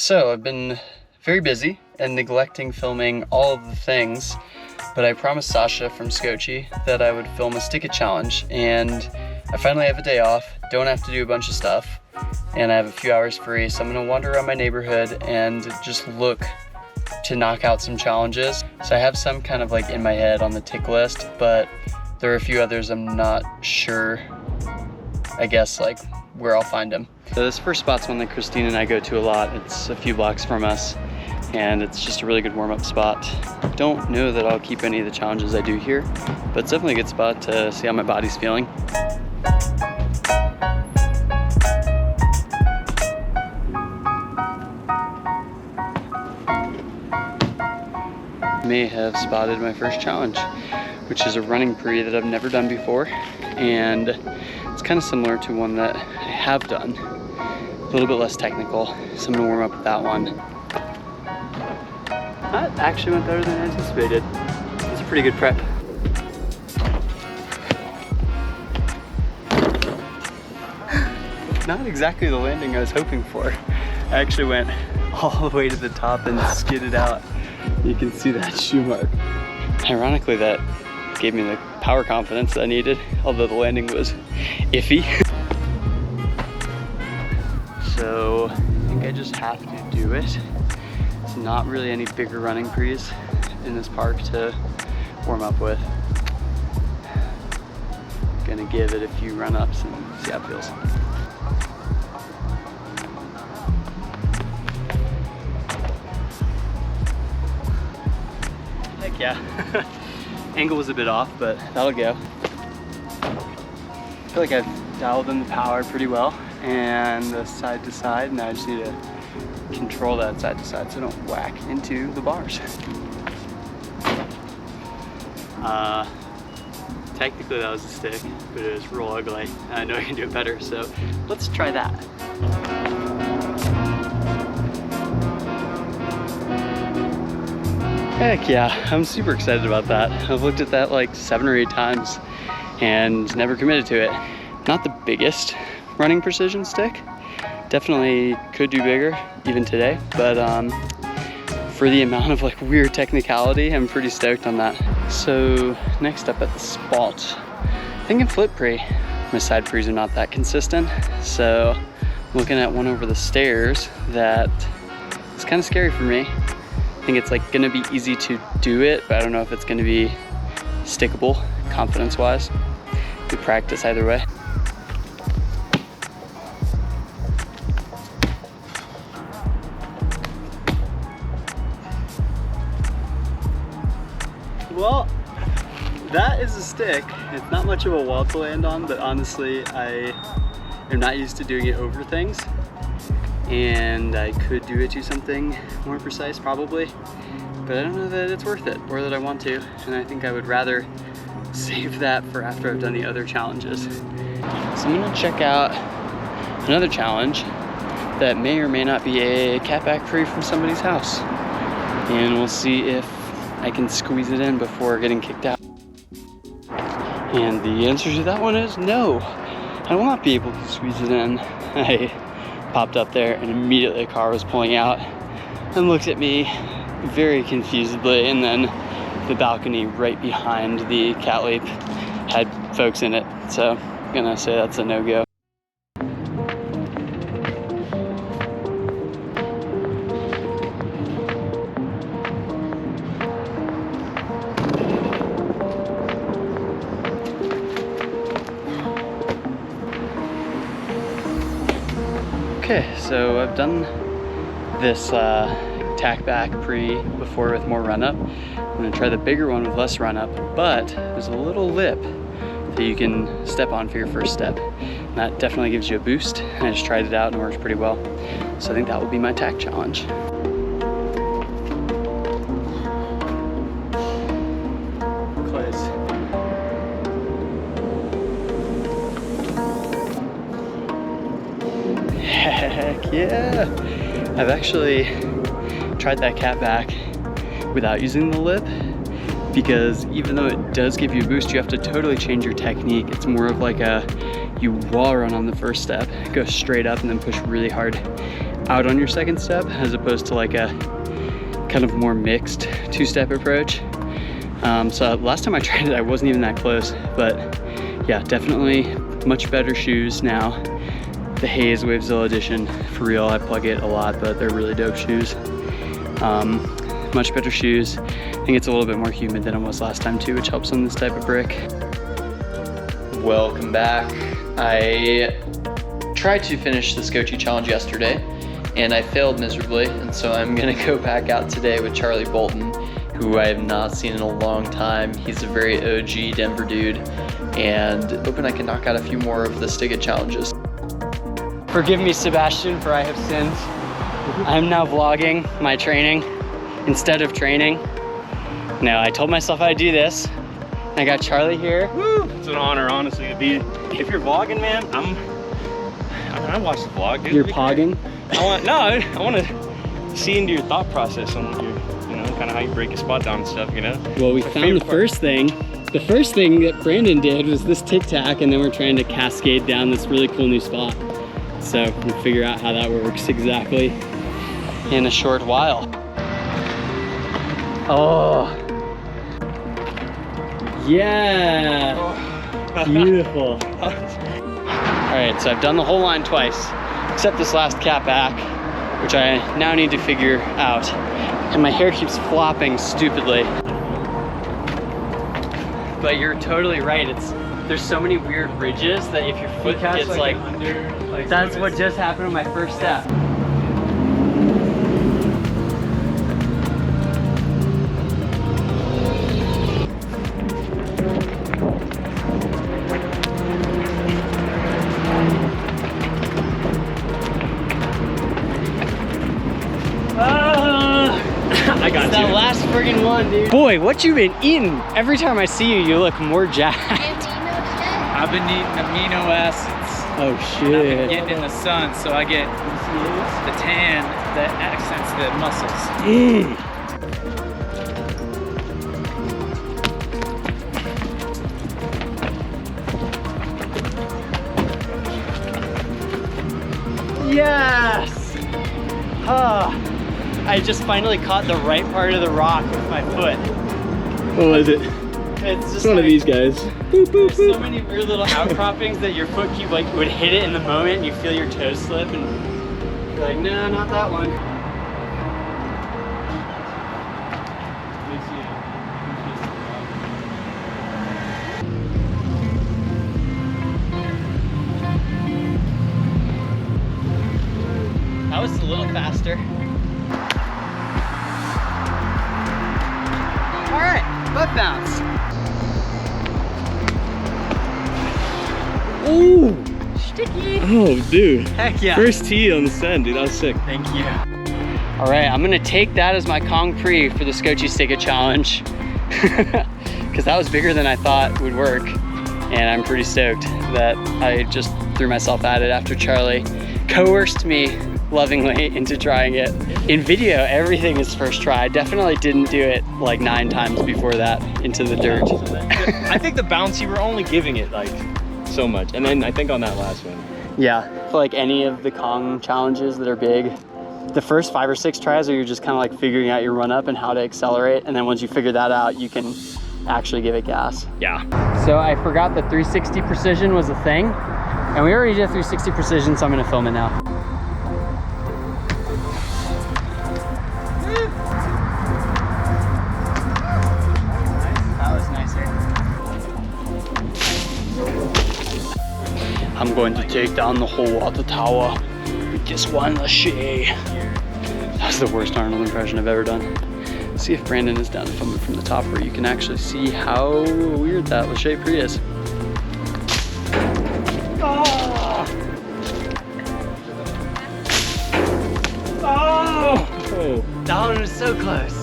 So I've been very busy and neglecting filming all of the things, but I promised Sasha from Skochy that I would film a Stick-It challenge, and I finally have a day off, don't have to do a bunch of stuff, and I have a few hours free, so I'm gonna wander around my neighborhood and just look to knock out some challenges. So I have some kind of like in my head on the tick list, but there are a few others I'm not sure, I guess, like where I'll find them. So this first spot's one that Christine and I go to a lot. It's a few blocks from us, and it's just a really good warm-up spot. Don't know that I'll keep any of the challenges I do here, but it's definitely a good spot to see how my body's feeling. May have spotted my first challenge, which is a running pre that I've never done before, and it's kind of similar to one that I have done, a little bit less technical, so I'm gonna warm up with that one. That actually went better than I anticipated. It was a pretty good prep. Not exactly the landing I was hoping for. I actually went all the way to the top and skidded out. You can see that shoe mark. Ironically, that gave me the power confidence that I needed, although the landing was iffy. So I think I just have to do it. It's not really any bigger running pre's in this park to warm up with. Gonna give it a few run-ups and see how it feels. Heck yeah. Angle was a bit off, but that'll go. I feel like I've dialed in the power pretty well, and the side to side, and I just need to control that side to side so I don't whack into the bars. Technically that was a stick, but it was real ugly. I know I can do it better, so let's try that. Heck yeah, I'm super excited about that. I've looked at that like 7 or 8 times and never committed to it. Not the biggest running precision stick. Definitely could do bigger even today, but for the amount of like weird technicality, I'm pretty stoked on that. So next up at the spot, thinking flip pre. My side pre's are not that consistent, so I'm looking at one over the stairs that is kind of scary for me. I think it's like gonna be easy to do it, but I don't know if it's gonna be stickable confidence-wise. Good practice either way. Well, that is a stick. It's not much of a wall to land on, but honestly, I am not used to doing it over things. And I could do it to something more precise probably, but I don't know that it's worth it or that I want to, and I think I would rather save that for after I've done the other challenges. So I'm gonna check out another challenge that may or may not be a catback pre from somebody's house, and we'll see if I can squeeze it in before getting kicked out. And the answer to that one is no, I will not be able to squeeze it in. I popped up there and immediately a car was pulling out and looked at me very confusedly, and then the balcony right behind the cat leap had folks in it, so I'm gonna say that's a no-go. Okay, so I've done this tack back pre before with more run up. I'm gonna try the bigger one with less run up, but there's a little lip that you can step on for your first step. And that definitely gives you a boost. I just tried it out and it works pretty well. So I think that will be my tack challenge. Heck yeah! I've actually tried that cat back without using the lip, because even though it does give you a boost, you have to totally change your technique. It's more of like a, you wall run on the first step, go straight up and then push really hard out on your second step as opposed to like a kind of more mixed two-step approach. So last time I tried it, I wasn't even that close, but yeah, definitely much better shoes now. The Haze Wavezilla Edition, for real, I plug it a lot, but they're really dope shoes. Much better shoes. I think it's a little bit more humid than it was last time too, which helps on this type of brick. Welcome back. I tried to finish the Skochy challenge yesterday and I failed miserably, and so I'm gonna go back out today with Charlie Bolton, who I have not seen in a long time. He's a very OG Denver dude, and hoping I can knock out a few more of the Stick-It challenges. Forgive me, Sebastian, for I have sinned. I'm now vlogging my training instead of training. No, I told myself I'd do this. I got Charlie here. Woo! It's an honor, honestly, to be. If you're vlogging, man, I watch the vlog, dude. You're pogging? I want to see into your thought process on your, you know, kind of how you break a spot down and stuff, you know? Well, we found the first thing. The first thing that Brandon did was this tic-tac, and then we're trying to cascade down this really cool new spot. So we'll figure out how that works exactly in a short while. Oh. Yeah. Beautiful. All right, so I've done the whole line twice, except this last cap back, which I now need to figure out. And my hair keeps flopping stupidly. But you're totally right. There's so many weird ridges that if your foot gets like under, that's what just happened on my first step. I got that last friggin' one, dude. Boy, what you been eating? Every time I see you, you look more jacked. I've been eating amino acids. Oh shit. I've been getting in the sun, so I get the tan that accents the muscles. Yes! I just finally caught the right part of the rock with my foot. What was it? It's just one like, of these guys. Boop, boop, there's boop. so many weird little outcroppings that your foot would hit it in the moment and you feel your toes slip and you're like, no, not that one. That was a little faster. All right, butt bounce. Ooh! Sticky. Oh, dude. Heck yeah. First tee on the send, dude. That was sick. Thank you. All right, I'm gonna take that as my Kong Pre for the Skochy Stick-It challenge. Because that was bigger than I thought would work. And I'm pretty stoked that I just threw myself at it after Charlie coerced me lovingly into trying it. In video, everything is first try. I definitely didn't do it like 9 times before that into the dirt. I think the bounce, you were only giving it like so much. And then I think on that last one. Yeah, for like any of the Kong challenges that are big, the first 5 or 6 tries are you're just kind of like figuring out your run up and how to accelerate. And then once you figure that out, you can actually give it gas. Yeah. So I forgot that 360 precision was a thing. And we already did 360 precision, so I'm gonna film it now. I'm going to take down the whole water tower with this one lache. That was the worst Arnold impression I've ever done. Let's see if Brandon is down to film it from the top where you can actually see how weird that lache pre is. Oh! Oh! That one was so close.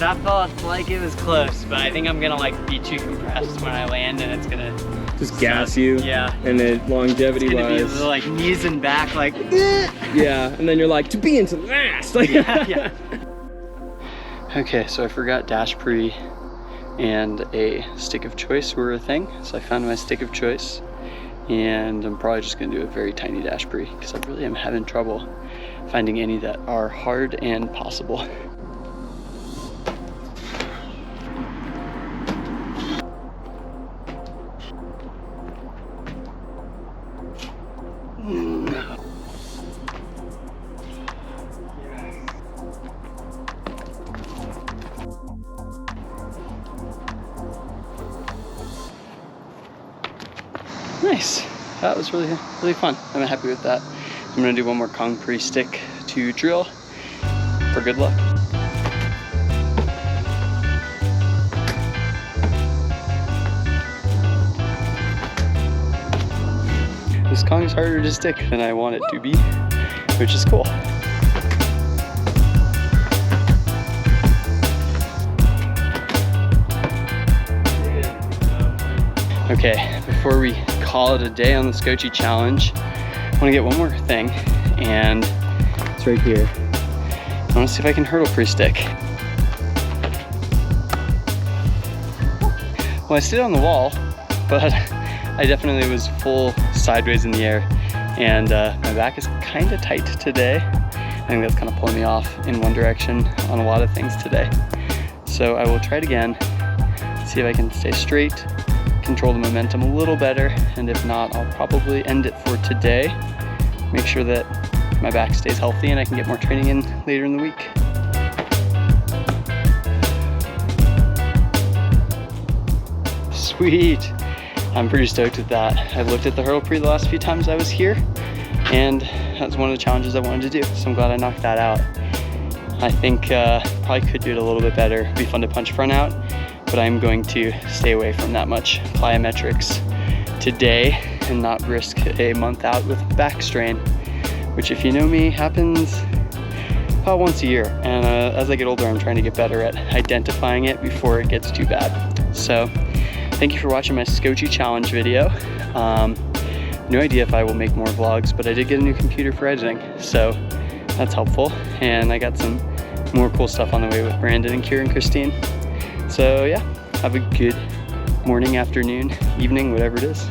That felt like it was close, but I think I'm gonna like be too compressed when I land and it's gonna Just gas you. Yeah. And then longevity It's gonna be wise. like knees and back like Yeah, and then you're like, to be into last. Like, yeah. Okay, so I forgot dash pre and a stick of choice were a thing. So I found my stick of choice And I'm probably just gonna do a very tiny dash brie because I really am having trouble finding any that are hard and possible. Nice. That was really fun. I'm happy with that. I'm gonna do one more concrete stick to drill for good luck. This Kong is harder to stick than I want it to be, which is cool. Okay, before we call it a day on the Skochy challenge, I want to get one more thing, and it's right here. I want to see if I can hurdle pre-stick. Well, I stayed on the wall, but I definitely was full sideways in the air, and my back is kind of tight today. I think that's kind of pulling me off in one direction on a lot of things today. So I will try it again, see if I can stay straight, control the momentum a little better, and if not, I'll probably end it for today. Make sure that my back stays healthy and I can get more training in later in the week. Sweet. I'm pretty stoked with that. I've looked at the hurdle pre the last few times I was here, and that's one of the challenges I wanted to do, so I'm glad I knocked that out. I think probably could do it a little bit better. It'd be fun to punch front out, but I'm going to stay away from that much plyometrics today and not risk a month out with back strain, which, if you know me, happens about once a year. And as I get older, I'm trying to get better at identifying it before it gets too bad. So thank you for watching my Skochy challenge video. No idea if I will make more vlogs, but I did get a new computer for editing, so that's helpful. And I got some more cool stuff on the way with Brandon and Kira and Christine. So yeah, have a good morning, afternoon, evening, whatever it is.